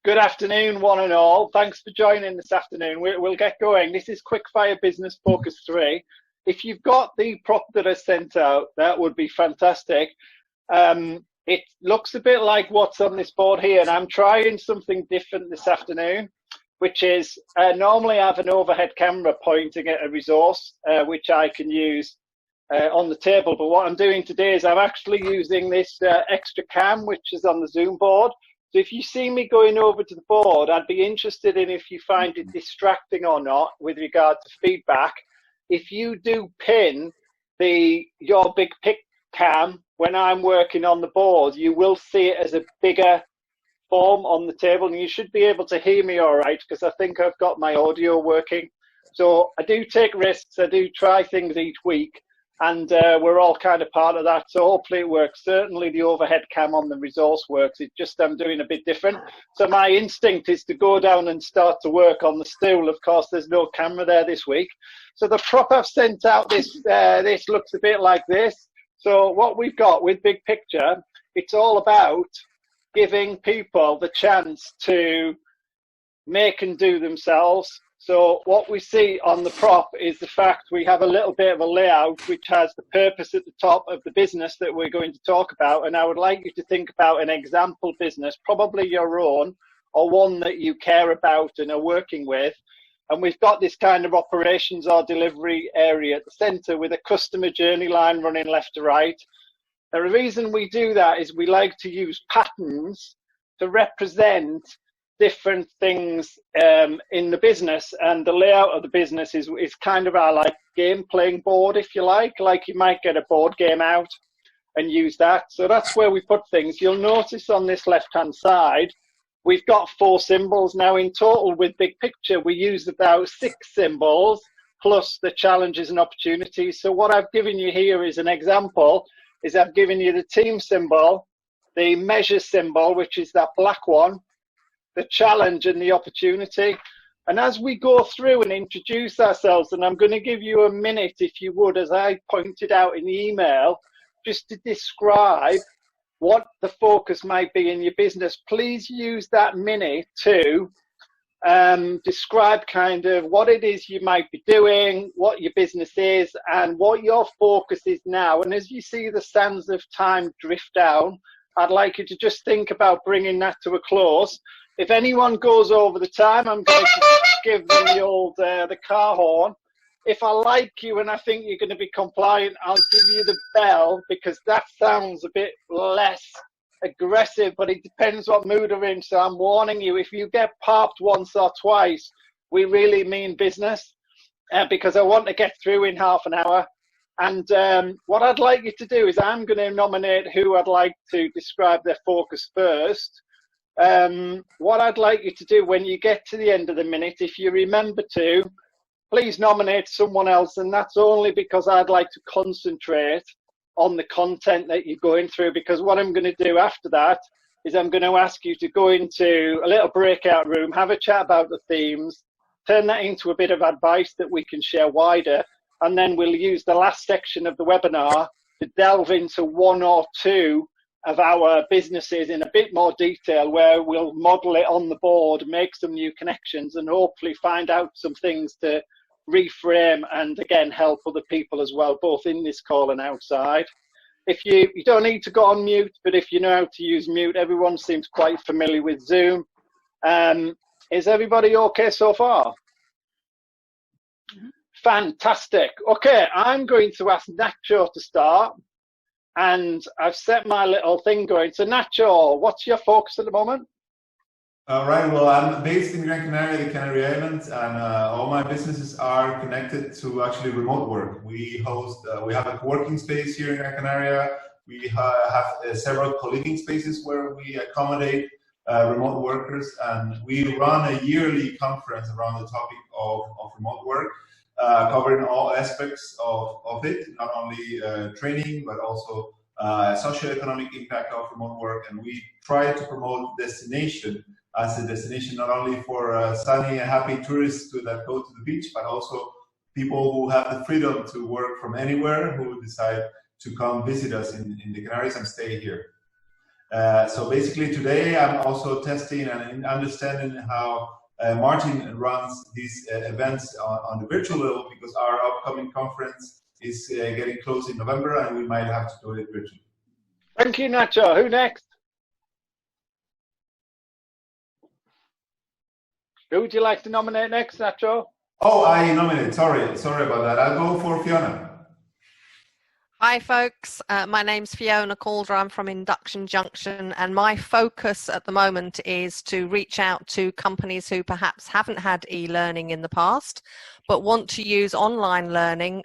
Good afternoon, one and all. Thanks for joining this afternoon. We'll get going. This is Quickfire Business Focus 3. If you've got the prop that I sent out, that would be fantastic. It looks a bit like what's on this board here, and I'm trying something different this afternoon, which is normally I have an overhead camera pointing at a resource, which I can use on the table. But what I'm doing today is I'm actually using this extra cam, which is on the Zoom board. So if you see me going over to the board, I'd be interested in if you find it distracting or not with regard to feedback. If you do pin your big pic cam when I'm working on the board, you will see it as a bigger form on the table, and you should be able to hear me all right, because I think I've got my audio working. So I do take risks, I do try things each week, and we're all kind of part of that. So hopefully it works. Certainly the overhead cam on the resource works. It's just I'm doing a bit different. So my instinct is to go down and start to work on the stool. Of course, there's no camera there this week. So the prop I've sent out, this looks a bit like this. So what we've got with Big Picture, it's all about giving people the chance to make and do themselves. So what we see on the prop is the fact we have a little bit of a layout which has the purpose at the top of the business that we're going to talk about. And I would like you to think about an example business, probably your own, or one that you care about and are working with. And we've got this kind of operations or delivery area at the center with a customer journey line running left to right. Now, the reason we do that is we like to use patterns to represent different things in the business, and the layout of the business is kind of our like game playing board, if you like you might get a board game out and use that. So that's where we put things. You'll notice on this left hand side we've got 4 symbols. Now in total with Big Picture we use about 6 symbols plus the challenges and opportunities. So what I've given you here is an example. I've given you the team symbol, the measure symbol, which is that black one, the challenge and the opportunity. And as we go through and introduce ourselves, and I'm going to give you a minute, if you would, as I pointed out in the email, just to describe what the focus might be in your business. Please use that minute to describe kind of what it is you might be doing, what your business is, and what your focus is now. And as you see the sands of time drift down, I'd like you to just think about bringing that to a close. If anyone goes over the time, I'm going to give them the old the car horn. If I like you and I think you're going to be compliant, I'll give you the bell, because that sounds a bit less aggressive, but it depends what mood we're in. So I'm warning you, if you get popped once or twice, we really mean business, because I want to get through in half an hour. And what I'd like you to do is I'm going to nominate who I'd like to describe their focus first. What I'd like you to do when you get to the end of the minute, if you remember to, please nominate someone else. And that's only because I'd like to concentrate on the content that you're going through, because what I'm going to do after that is I'm going to ask you to go into a little breakout room, have a chat about the themes, turn that into a bit of advice that we can share wider, and then we'll use the last section of the webinar to delve into 1 or 2 of our businesses in a bit more detail, where we'll model it on the board, make some new connections, and hopefully find out some things to reframe and again help other people as well, both in this call and outside. If you don't need to go on mute, but if you know how to use mute, everyone seems quite familiar with Zoom. Is everybody okay so far? Fantastic. Okay, I'm going to ask Nacho to start, and I've set my little thing going. So Nacho, what's your focus at the moment? Right, well, I'm based in Gran Canaria, the Canary Islands, and all my businesses are connected to actually remote work. We have a co-working space here in Gran Canaria. We have several co-living spaces where we accommodate remote workers, and we run a yearly conference around the topic of remote work, covering all aspects of it, not only training, but also socioeconomic impact of remote work. And we try to promote destination as a destination not only for sunny and happy tourists that go to the beach, but also people who have the freedom to work from anywhere, who decide to come visit us in the Canaries and stay here. So basically today I'm also testing and understanding how Martin runs these events on the virtual level, because our upcoming conference is getting close in November and we might have to do it virtually. Thank you, Nacho. Who next? Who would you like to nominate next, Nacho? Oh, I nominate. Sorry about that. I'll go for Fiona. Hi folks, my name's Fiona Calder. I'm from Induction Junction, and my focus at the moment is to reach out to companies who perhaps haven't had e-learning in the past but want to use online learning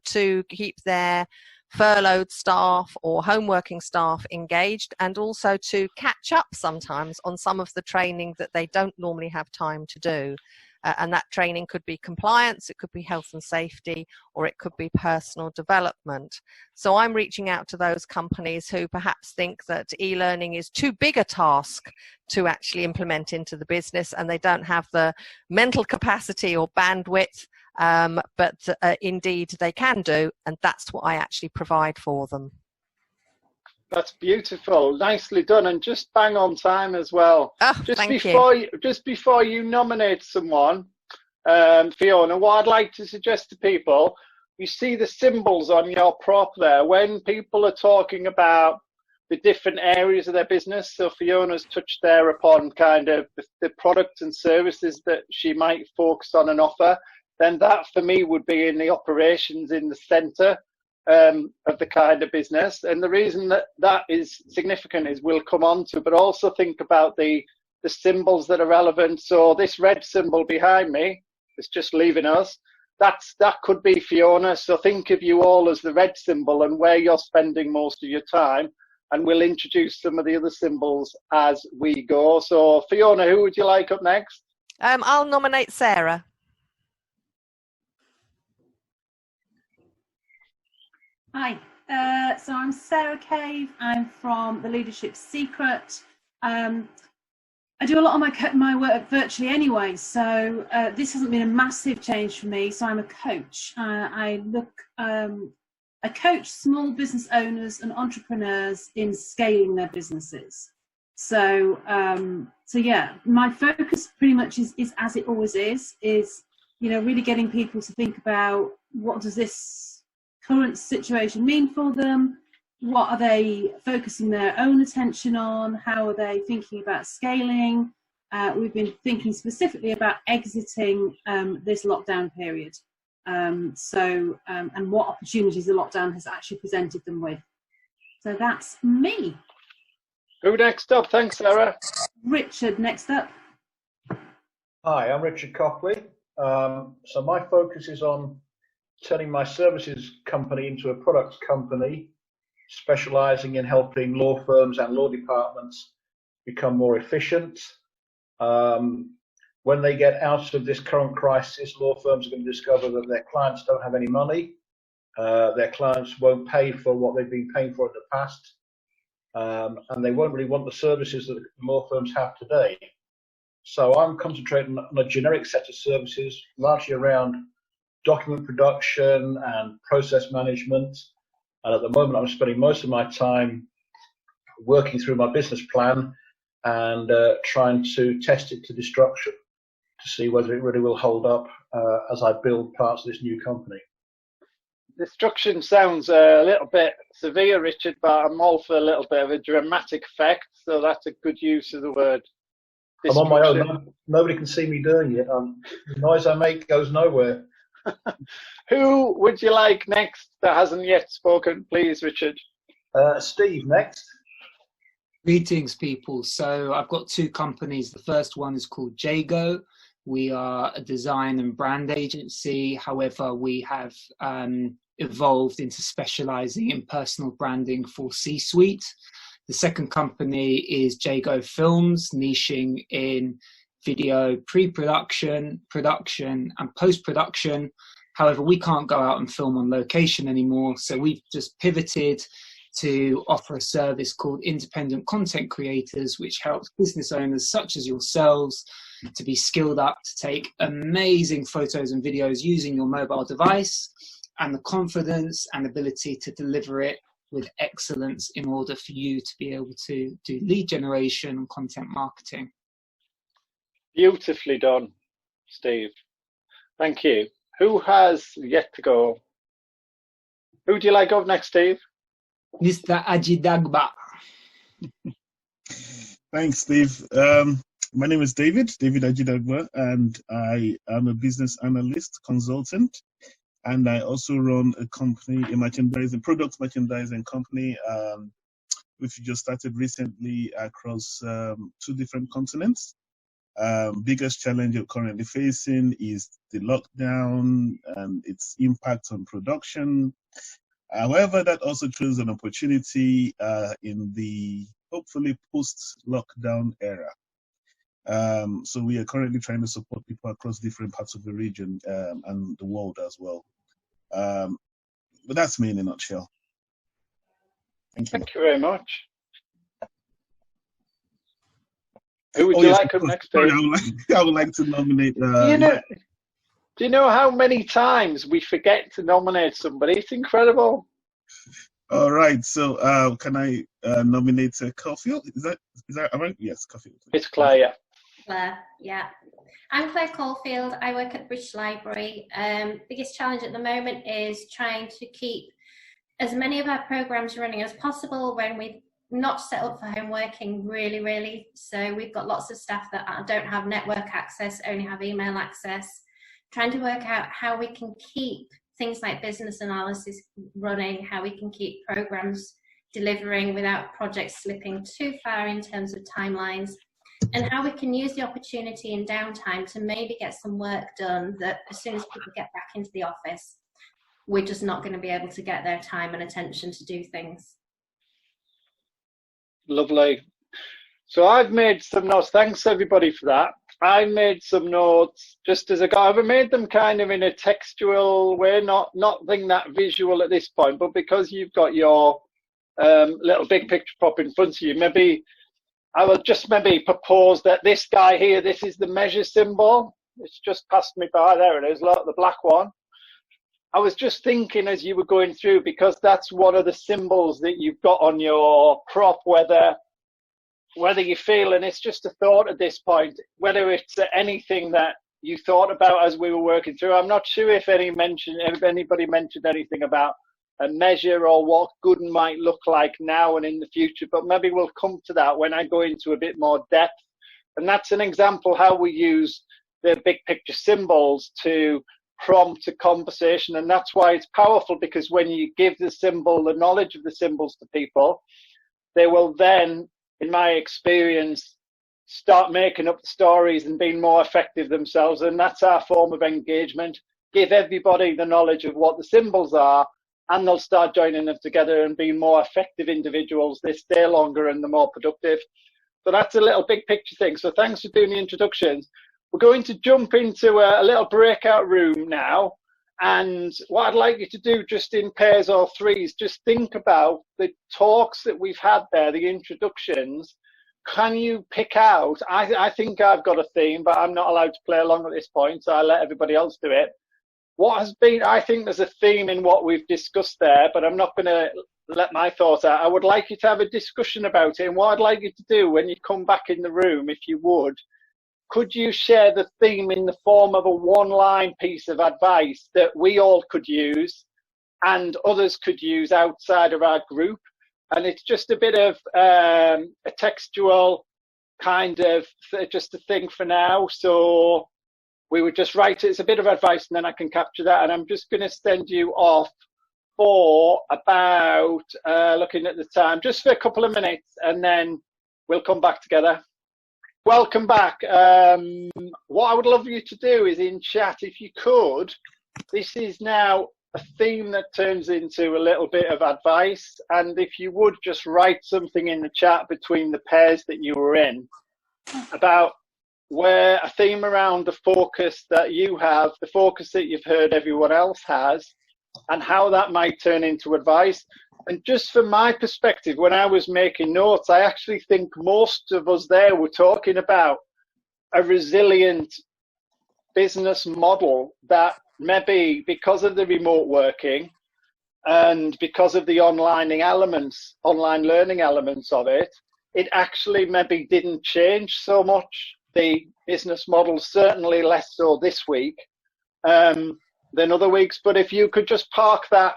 to keep their furloughed staff or home working staff engaged, and also to catch up sometimes on some of the training that they don't normally have time to do. And that training could be compliance, it could be health and safety, or it could be personal development. So I'm reaching out to those companies who perhaps think that e-learning is too big a task to actually implement into the business, and they don't have the mental capacity or bandwidth, but indeed they can do, and that's what I actually provide for them. That's beautiful, nicely done, and just bang on time as well. Oh, Just before you nominate someone, Fiona, what I'd like to suggest to people, you see the symbols on your prop there. When people are talking about the different areas of their business, so Fiona's touched there upon kind of the products and services that she might focus on and offer, then that for me would be in the operations in the centre of the kind of business. And the reason that that is significant is we'll come on to, but also think about the symbols that are relevant. So this red symbol behind me is just leaving us. That could be Fiona. So think of you all as the red symbol and where you're spending most of your time. And we'll introduce some of the other symbols as we go. So Fiona, who would you like up next? I'll nominate Sarah. Hi, so I'm Sarah Cave. I'm from The Leadership Secret. I do a lot of my work virtually anyway, so this hasn't been a massive change for me. So I'm a coach. I coach small business owners and entrepreneurs in scaling their businesses. So yeah, my focus pretty much is as it always is really getting people to think about what does this current situation mean for them, what are they focusing their own attention on, how are they thinking about scaling. We've been thinking specifically about exiting this lockdown period, and what opportunities the lockdown has actually presented them with. So that's me. Who next up? Thanks, Sarah. Richard, next up. Hi, I'm Richard Copley. So my focus is on turning my services company into a products company, specializing in helping law firms and law departments become more efficient. When they get out of this current crisis, law firms are going to discover that their clients don't have any money. Their clients won't pay for what they've been paying for in the past. And they won't really want the services that law firms have today. So I'm concentrating on a generic set of services, largely around document production and process management. And at the moment, I'm spending most of my time working through my business plan and trying to test it to destruction to see whether it really will hold up as I build parts of this new company. Destruction sounds a little bit severe, Richard, but I'm all for a little bit of a dramatic effect, so that's a good use of the word. I'm on my own. Nobody can see me doing it. The noise I make goes nowhere. Who would you like next that hasn't yet spoken, please, Richard? Steve, next. Greetings, people. So I've got two companies. The first one is called Jago. We are a design and brand agency. However, we have evolved into specializing in personal branding for C-suite. The second company is Jago Films, niching in video pre-production, production, and post-production. However, we can't go out and film on location anymore, so we've just pivoted to offer a service called Independent Content Creators, which helps business owners such as yourselves to be skilled up to take amazing photos and videos using your mobile device, and the confidence and ability to deliver it with excellence in order for you to be able to do lead generation and content marketing. Beautifully done, Steve. Thank you. Who has yet to go? Who do you like up next, Steve? Mr. Ajidagba. Thanks, Steve. My name is David Ajidagba, and I am a business analyst consultant. And I also run a company, product merchandising company, which we just started recently across 2 different continents. Biggest challenge we're currently facing is the lockdown and its impact on production. However, that also throws an opportunity in the hopefully post-lockdown era. So we are currently trying to support people across different parts of the region and the world as well. But that's me in a nutshell. Thank you. Thank you very much. Who would you like up next? Sorry, I would like to nominate. Do you know how many times we forget to nominate somebody? It's incredible. All right, so can I nominate Caulfield? Is that right? Yes, Caulfield. It's Claire, yeah. Claire, yeah. I'm Claire Caulfield. I work at the British Library. Biggest challenge at the moment is trying to keep as many of our programs running as possible when we've not set up for home working really. So we've got lots of staff that don't have network access, only have email access. Trying to work out how we can keep things like business analysis running, how we can keep programs delivering without projects slipping too far in terms of timelines, and how we can use the opportunity in downtime to maybe get some work done that as soon as people get back into the office, we're just not going to be able to get their time and attention to do things. Lovely. So I've made some notes. Thanks everybody for that. I made some notes just as I've made them kind of in a textual way, not being that visual at this point, but because you've got your little big picture prop in front of you, maybe I will just propose that this guy here, this is the measure symbol. It's just passed me by. There it is, look, the black one. I was just thinking as you were going through, because that's one of the symbols that you've got on your prop, whether you feel, and it's just a thought at this point, whether it's anything that you thought about as we were working through. I'm not sure if anybody mentioned anything about a measure or what good might look like now and in the future, but maybe we'll come to that when I go into a bit more depth. And that's an example how we use the big picture symbols to prompt a conversation. And that's why it's powerful, because when you give the symbol, the knowledge of the symbols to people, they will then, in my experience, start making up the stories and being more effective themselves. And that's our form of engagement. Give everybody the knowledge of what the symbols are, and they'll start joining them together and being more effective individuals. They stay longer and they're more productive. So that's a little big picture thing. So thanks for doing the introductions. We're going to jump into a little breakout room now. And what I'd like you to do, just in pairs or threes, just think about the talks that we've had there, the introductions. Can you pick out, I think I've got a theme, but I'm not allowed to play along at this point, so I'll let everybody else do it. What has been, I think there's a theme in what we've discussed there, but I'm not going to let my thoughts out. I would like you to have a discussion about it. And what I'd like you to do when you come back in the room, if you would, could you share the theme in the form of a one-line piece of advice that we all could use and others could use outside of our group? And it's just a bit of a textual kind of just a thing for now. So we would just write it as a bit of advice, and then I can capture that. And I'm just going to send you off for about, looking at the time, just for a couple of minutes, and then we'll come back together. Welcome back. What I would love you to do is in chat, if you could, this is now a theme that turns into a little bit of advice. And if you would just write something in the chat between the pairs that you were in about where a theme around the focus that you have, the focus that you've heard everyone else has, and how that might turn into advice. And just from my perspective, when I was making notes, I actually think most of us there were talking about a resilient business model that maybe because of the remote working, and because of the online learning elements of it, it actually maybe didn't change so much. The business model, certainly less so this week than other weeks. But if you could just park that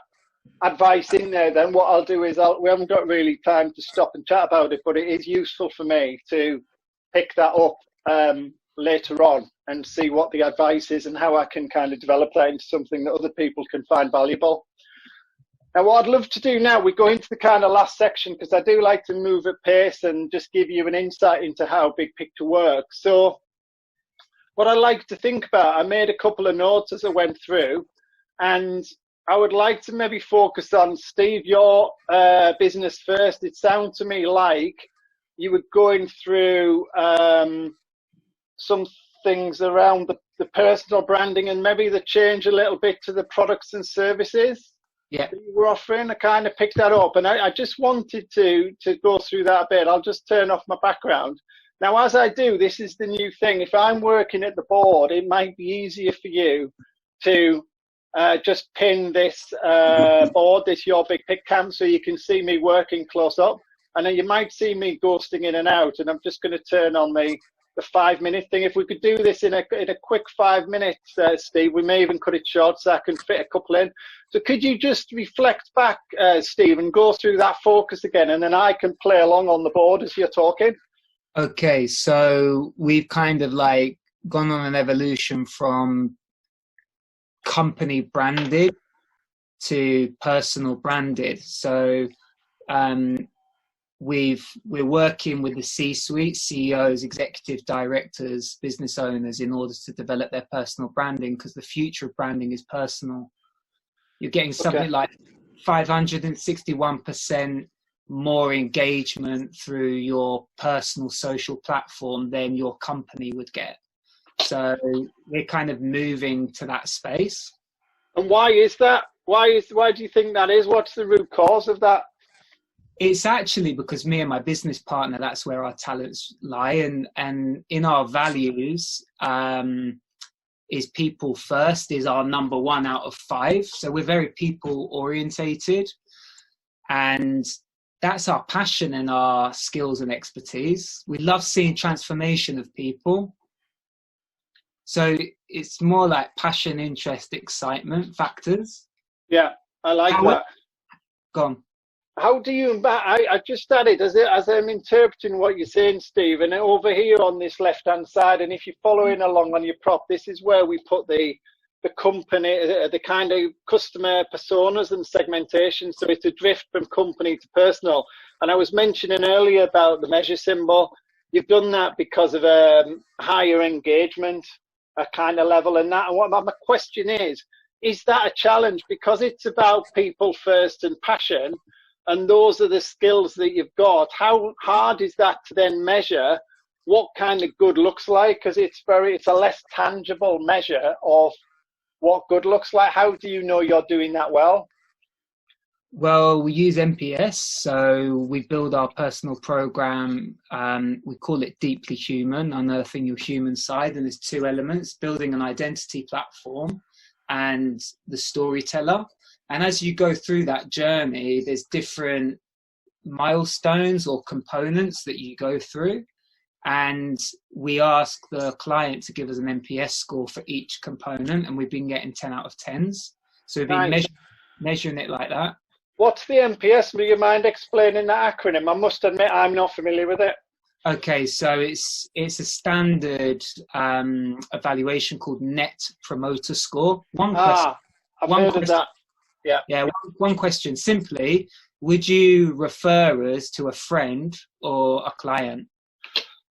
advice in there, then what I'll do is we haven't got really time to stop and chat about it, but it is useful for me to pick that up later on and see what the advice is and how I can kind of develop that into something that other people can find valuable. Now, what I'd love to do now, we go into the kind of last section, because I do like to move at pace and just give you an insight into how Big Picture works. So what I like to think about, I made a couple of notes as I went through, and I would like to maybe focus on, Steve, your business first. It sounds to me like you were going through some things around the personal branding and maybe the change a little bit to the products and services that you were offering. I kind of picked that up, and I just wanted to go through that a bit. I'll just turn off my background. Now, as I do, this is the new thing. If I'm working at the board, it might be easier for you to just pin this board, this Your Big Pick Cam, so you can see me working close up. And then you might see me ghosting in and out, and I'm just going to turn on the 5-minute thing. If we could do this in a quick 5 minutes, Steve, we may even cut it short so I can fit a couple in. So could you just reflect back, Steve, and go through that focus again, and then I can play along on the board as you're talking? Okay, so we've kind of like gone on an evolution from company branded to personal branded. So we're working with the C-suite, CEOs, executive directors, business owners, in order to develop their personal branding, because the future of branding is personal. You're getting something like 561% more engagement through your personal social platform than your company would get. So we're kind of moving to that space. And why is that? Why do you think that is? What's the root cause of that? It's actually because me and my business partner, that's where our talents lie. And in our values, is people first is our number 1 out of 5. So we're very people orientated, and that's our passion and our skills and expertise. We love seeing transformation of people. So it's more like passion, interest, excitement factors. Yeah, I like that. Go on. How do you, I just added, as I'm interpreting what you're saying, Steve, and over here on this left-hand side, and if you're following along on your prop, this is where we put the company, the kind of customer personas and segmentation. So it's a drift from company to personal. And I was mentioning earlier about the measure symbol. You've done that because of higher engagement, a kind of level, and that. And what my question is that a challenge? Because it's about people first and passion, and those are the skills that you've got. How hard is that to then measure what kind of good looks like? Because it's a less tangible measure of what good looks like. How do you know you're doing that well? Well, we use NPS, so we build our personal program. We call it Deeply Human, unearthing your human side. And there's 2 elements: building an identity platform and the storyteller. And as you go through that journey, there's different milestones or components that you go through. And we ask the client to give us an NPS score for each component, and we've been getting 10 out of 10s. So we've been measuring it like that. What's the NPS? Do you mind explaining that acronym? I must admit, I'm not familiar with it. Okay, so it's a standard evaluation called Net Promoter Score. One question. I've heard of that. Yeah. One question. Simply, would you refer us to a friend or a client?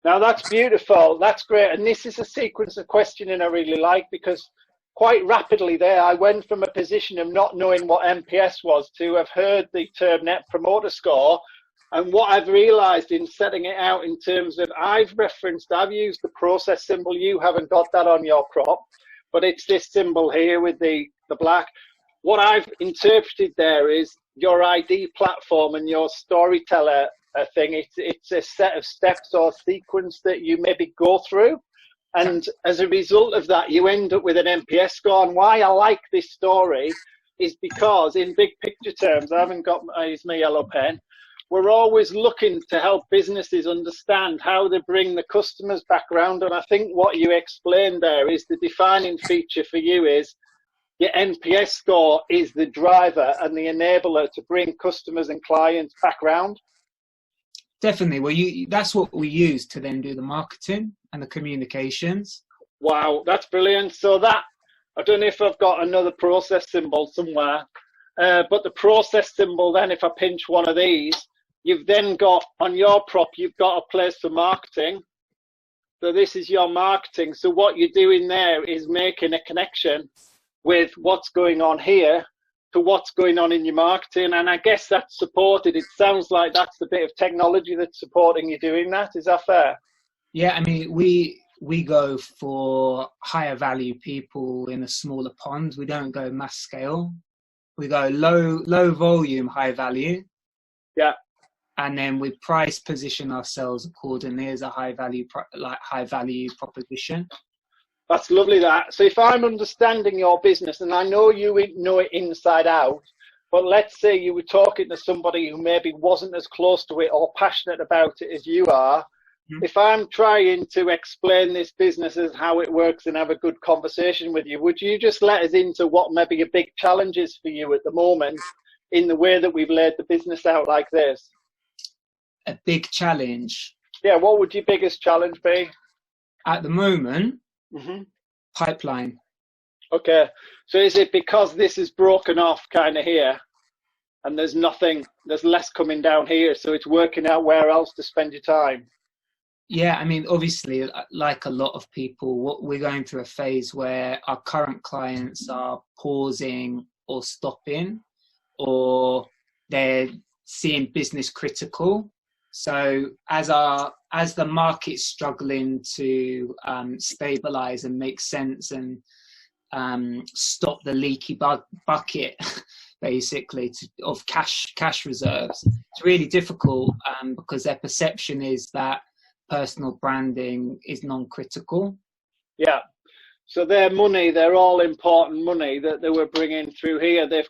Now that's beautiful. That's great. And this is a sequence of questioning I really like, because quite rapidly there, I went from a position of not knowing what NPS was to have heard the term Net Promoter Score. And what I've realized in setting it out in terms of, I've used the process symbol. You haven't got that on your prop, but it's this symbol here with the black. What I've interpreted there is your ID platform and your storyteller thing. It's a set of steps or sequence that you maybe go through. And as a result of that, you end up with an NPS score. And why I like this story is because, in big picture terms, I haven't got my yellow pen, we're always looking to help businesses understand how they bring the customers back around. And I think what you explained there is the defining feature for you is your NPS score is the driver and the enabler to bring customers and clients back around. Definitely. Well, that's what we use to then do the marketing and the communications. Wow, that's brilliant. So that, I don't know if I've got another process symbol somewhere, but the process symbol then, if I pinch one of these, you've then got, on your prop, you've got a place for marketing. So this is your marketing. So what you're doing there is making a connection with what's going on here to what's going on in your marketing. And I guess that's supported. It sounds like that's the bit of technology that's supporting you doing that. Is that fair? Yeah, I mean, we go for higher value people in a smaller pond. We don't go mass scale. We go low volume, high value. Yeah. And then we price position ourselves accordingly as a high value proposition. That's lovely, that. So if I'm understanding your business, and I know you know it inside out, but let's say you were talking to somebody who maybe wasn't as close to it or passionate about it as you are. Mm-hmm. If I'm trying to explain this business as how it works and have a good conversation with you, would you just let us into what maybe a big challenge is for you at the moment in the way that we've laid the business out like this? A big challenge? Yeah, what would your biggest challenge be? At the moment, mm-hmm. Pipeline. Okay, so is it because this is broken off kind of here and there's less coming down here, so it's working out where else to spend your time? Yeah, I mean, obviously, like a lot of people, we're going through a phase where our current clients are pausing or stopping, or they're seeing business critical. So as the market's struggling to stabilize and make sense and stop the leaky bucket, basically, of cash reserves, it's really difficult because their perception is that personal branding is non-critical. Yeah. So their money, their all important money that they were bringing through here, they're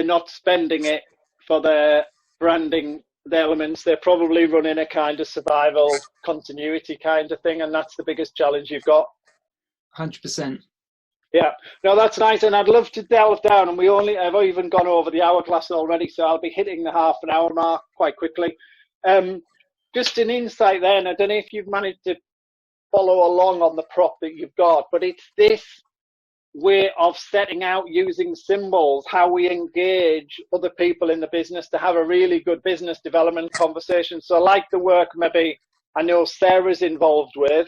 not spending it for their branding the elements. They're probably running a kind of survival continuity kind of thing, and that's the biggest challenge you've got. 100%. Yeah, no, that's nice, and I'd love to delve down, and I've even gone over the hourglass already, so I'll be hitting the half an hour mark quite quickly. Just an insight then, I don't know if you've managed to follow along on the prop that you've got, but it's this way of setting out using symbols, how we engage other people in the business to have a really good business development conversation. So I like the work maybe I know Sarah's involved with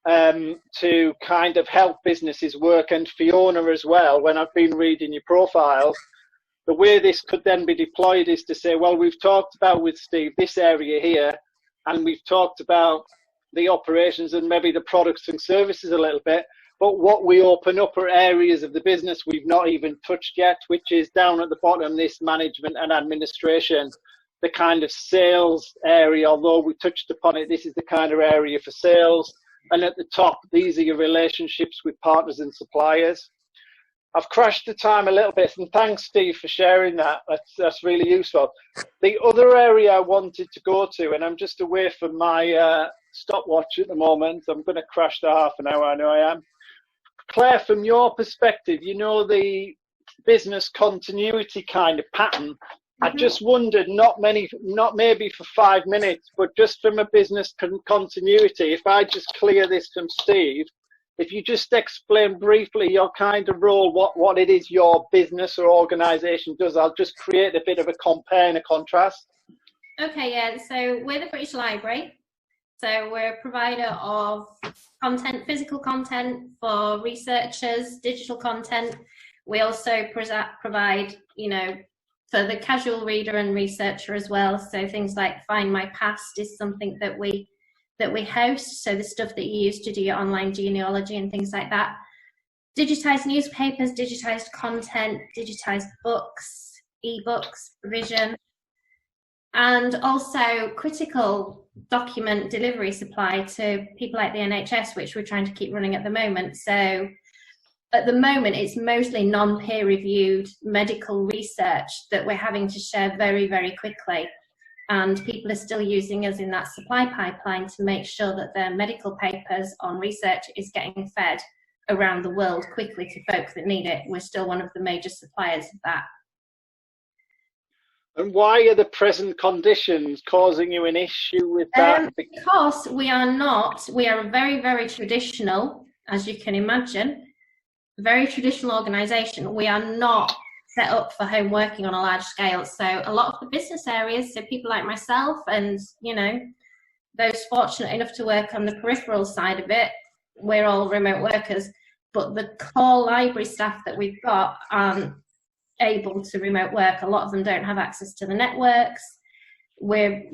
to kind of help businesses work, and Fiona as well. When I've been reading your profiles, the way this could then be deployed is to say, well, we've talked about with Steve this area here, and we've talked about the operations and maybe the products and services a little bit. But what we open up are areas of the business we've not even touched yet, which is down at the bottom, this management and administration, the kind of sales area. Although we touched upon it, this is the kind of area for sales. And at the top, these are your relationships with partners and suppliers. I've crashed the time a little bit, and thanks, Steve, for sharing that. That's really useful. The other area I wanted to go to, and I'm just away from my stopwatch at the moment. I'm going to crash to half an hour, I know I am. Claire, from your perspective, you know the business continuity kind of pattern. Mm-hmm. I just wondered, not maybe for 5 minutes, but just from a business continuity, if I just clear this from Steve, if you just explain briefly your kind of role, what it is your business or organisation does, I'll just create a bit of a compare and a contrast. Okay, yeah, so we're the British Library. So we're a provider of content, physical content for researchers, digital content. We also provide, for the casual reader and researcher as well. So things like Find My Past is something that we host. So the stuff that you use to do your online genealogy and things like that. Digitized newspapers, digitized content, digitized books, ebooks, provision. And also critical document delivery supply to people like the NHS, which we're trying to keep running at the moment. So at the moment, it's mostly non-peer-reviewed medical research that we're having to share very, very quickly. And people are still using us in that supply pipeline to make sure that their medical papers on research is getting fed around the world quickly to folks that need it. We're still one of the major suppliers of that. And why are the present conditions causing you an issue with that? Because we are very, very traditional, as you can imagine, very traditional organisation. We are not set up for home working on a large scale. So a lot of the business areas, so people like myself and, you know, those fortunate enough to work on the peripheral side of it, we're all remote workers. But the core library staff that we've got aren't able to remote work. A lot of them don't have access to the networks. We're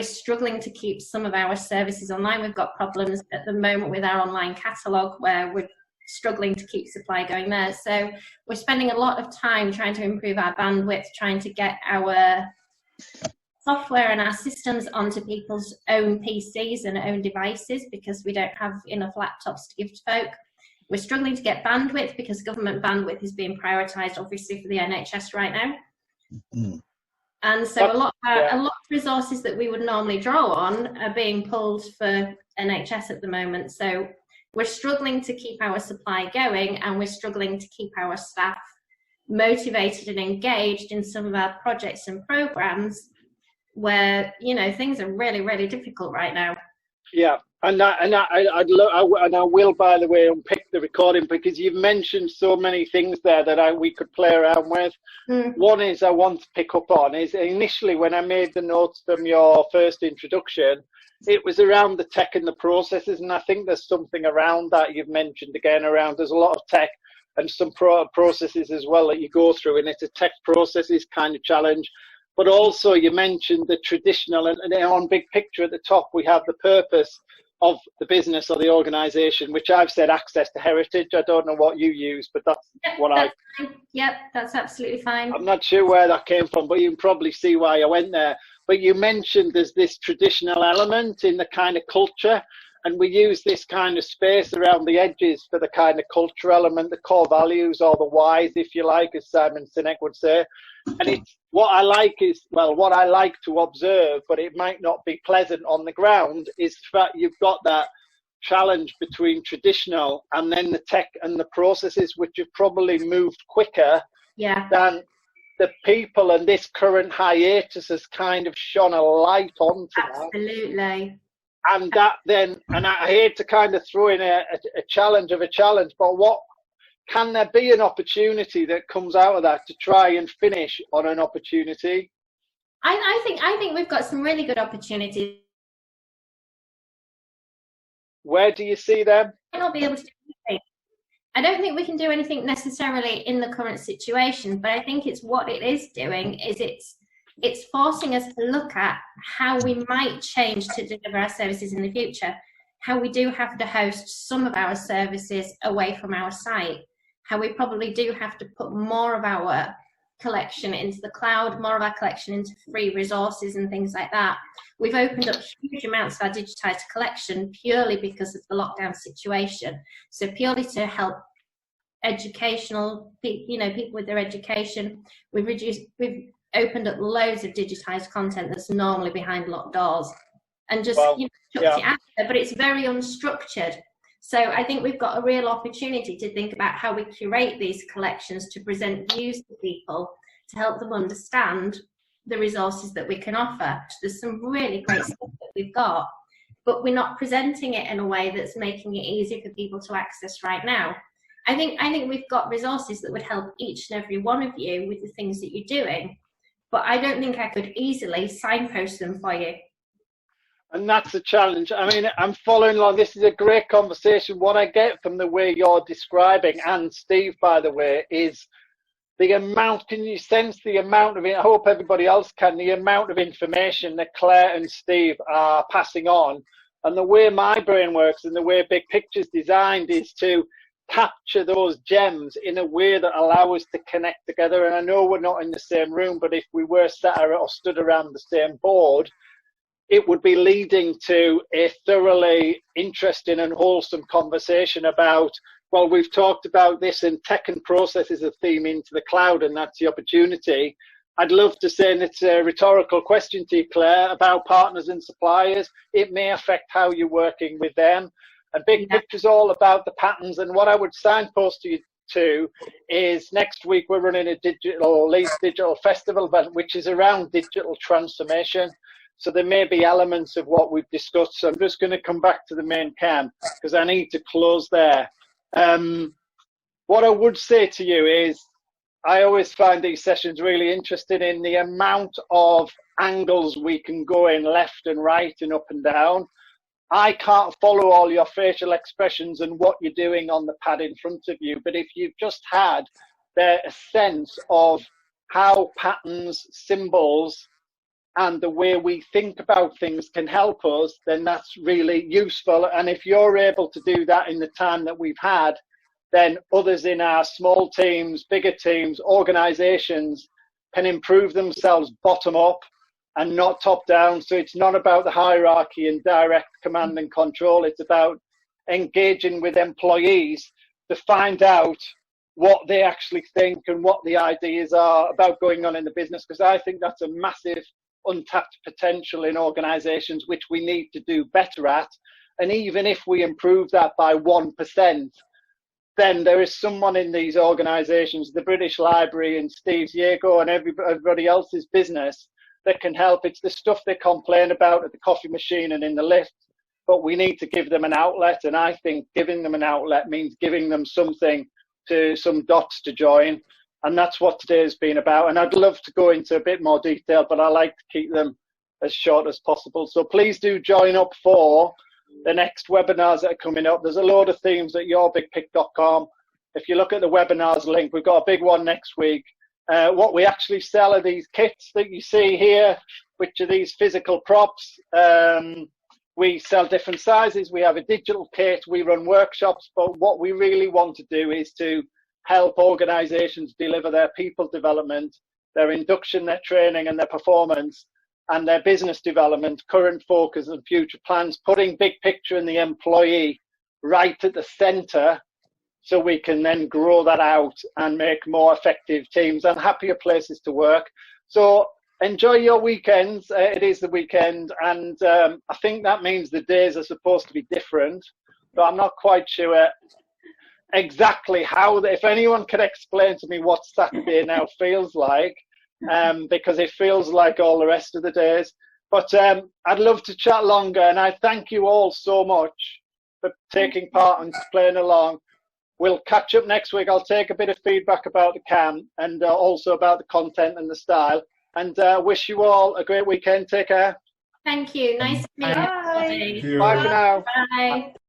struggling to keep some of our services online. We've got problems at the moment with our online catalogue where we're struggling to keep supply going there. So we're spending a lot of time trying to improve our bandwidth, trying to get our software and our systems onto people's own PCs and own devices because we don't have enough laptops to give to folk. We're struggling to get bandwidth because government bandwidth is being prioritised, obviously, for the NHS right now. Mm-hmm. And so a lot of resources that we would normally draw on are being pulled for NHS at the moment. So we're struggling to keep our supply going, and we're struggling to keep our staff motivated and engaged in some of our projects and programs where, you know, things are really, really difficult right now. Yeah. And I will, by the way, unpick the recording because you've mentioned so many things there that we could play around with. One is I want to pick up on is initially when I made the notes from your first introduction, it was around the tech and the processes, and I think there's something around that you've mentioned again around there's a lot of tech and some processes as well that you go through, and it's a tech processes kind of challenge. But also you mentioned the traditional, and on big picture at the top we have the purpose of the business or the organisation, which I've said access to heritage. I don't know what you use, but that's Yep, that's absolutely fine. I'm not sure where that came from, but you can probably see why I went there. But you mentioned there's this traditional element in the kind of culture, and we use this kind of space around the edges for the kind of culture element, the core values or the whys, if you like, as Simon Sinek would say. And it's what I like to observe, but it might not be pleasant on the ground, is the fact you've got that challenge between traditional and then the tech and the processes, which have probably moved quicker than the people, and this current hiatus has kind of shone a light onto that. Absolutely. And that then, and I hate to kind of throw in a challenge, but what can there be an opportunity that comes out of that to try and finish on an opportunity? I think we've got some really good opportunities. Where do you see them? I might not be able to do anything. I don't think we can do anything necessarily in the current situation, but I think it's what it is doing is it's forcing us to look at how we might change to deliver our services in the future, how we do have to host some of our services away from our site, how we probably do have to put more of our collection into the cloud, more of our collection into free resources and things like that. We've opened up huge amounts of our digitized collection purely because of the lockdown situation. So purely to help educational, people with their education. We've opened up loads of digitized content that's normally behind locked doors and just chucked it out there, but it's very unstructured. So I think we've got a real opportunity to think about how we curate these collections to present views to people, to help them understand the resources that we can offer. There's some really great stuff that we've got, but we're not presenting it in a way that's making it easy for people to access right now. I think we've got resources that would help each and every one of you with the things that you're doing, but I don't think I could easily signpost them for you. And that's a challenge. I mean, I'm following along. This is a great conversation. What I get from the way you're describing, and Steve, by the way, is the amount, can you sense the amount of it? I hope everybody else can, the amount of information that Claire and Steve are passing on. And the way my brain works and the way Big Picture's designed is to capture those gems in a way that allow us to connect together. And I know we're not in the same room, but if we were sat or stood around the same board, it would be leading to a thoroughly interesting and wholesome conversation about, well, we've talked about this, and tech and process is a theme into the cloud, and that's the opportunity. I'd love to say, and it's a rhetorical question to you, Claire, about partners and suppliers. It may affect how you're working with them. And Big Picture is all about the patterns. And what I would signpost you to is next week we're running a Leeds Digital Festival event, which is around digital transformation. So there may be elements of what we've discussed. So I'm just going to come back to the main cam because I need to close there. What I would say to you is, I always find these sessions really interesting in the amount of angles we can go in, left and right and up and down. I can't follow all your facial expressions and what you're doing on the pad in front of you, but if you've just had a sense of how patterns, symbols, and the way we think about things can help us, then that's really useful. And if you're able to do that in the time that we've had, then others in our small teams, bigger teams, organizations can improve themselves bottom up and not top down. So it's not about the hierarchy and direct command and control. It's about engaging with employees to find out what they actually think and what the ideas are about going on in the business, because I think that's a massive untapped potential in organizations, which we need to do better at. And even if we improve that by 1%, then there is someone in these organizations, the British Library and Steve's Jago and everybody else's business, that can help. It's the stuff they complain about at the coffee machine and in the lift, but we need to give them an outlet. And I think giving them an outlet means giving them something, to some dots to join. And that's what today has been about. And I'd love to go into a bit more detail, but I like to keep them as short as possible. So please do join up for the next webinars that are coming up. There's a load of themes at yourbigpick.com. If you look at the webinars link, we've got a big one next week. What we actually sell are these kits that you see here, which are these physical props. We sell different sizes. We have a digital kit. We run workshops. But what we really want to do is to help organizations deliver their people development, their induction, their training, and their performance, and their business development, current focus and future plans, putting Big Picture and the employee right at the center, so we can then grow that out and make more effective teams and happier places to work. So enjoy your weekends. It is the weekend, and I think that means the days are supposed to be different, but I'm not quite sure exactly how. If anyone could explain to me what Saturday now feels like, because it feels like all the rest of the days. But I'd love to chat longer, and I thank you all so much for taking part and playing along. We'll catch up next week. I'll take a bit of feedback about the cam and also about the content and the style. And wish you all a great weekend. Take care. Thank you. Nice to meet you. Bye for now. Bye.